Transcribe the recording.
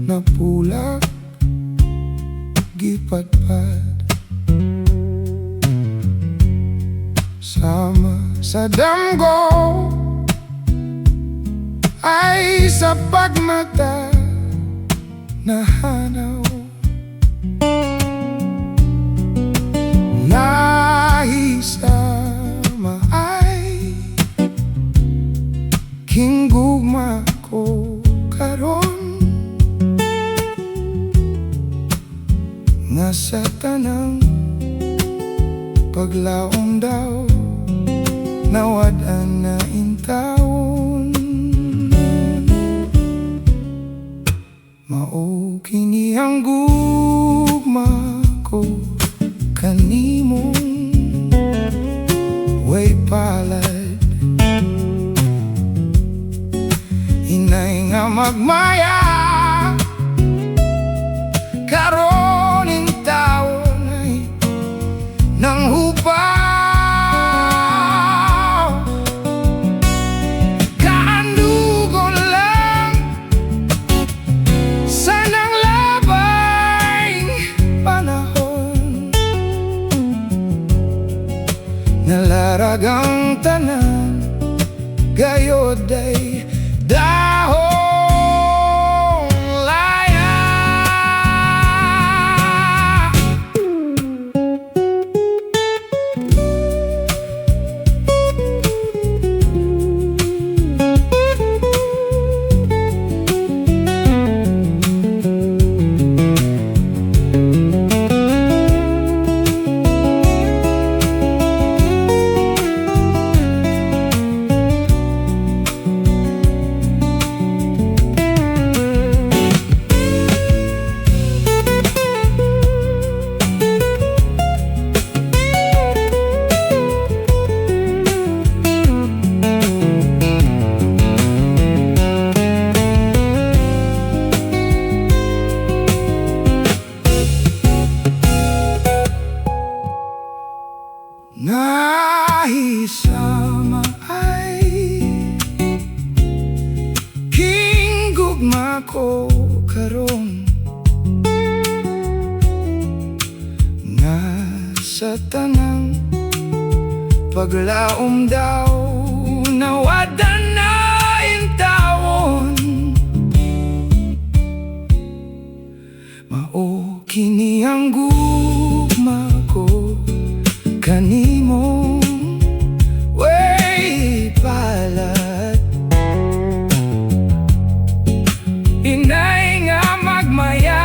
na pulak gipatpad sama sa damgo ay sa pagmata nahanaw. Nahisama ay kinggugma ko karon nga sa tanang paglaom daw nawadan na intawon. Mao kini ang gugma ko kanimong way palad, inay nga magmaya karon intawon ay nang hupa. Nalaragang tanan gayod ay dahong laya. Nahisama ay kinggugma ko karon nga sa tanang paglaom daw nawadan na intawon. Mao kini ang gugma ko kanimo way palad, inay nga magmaya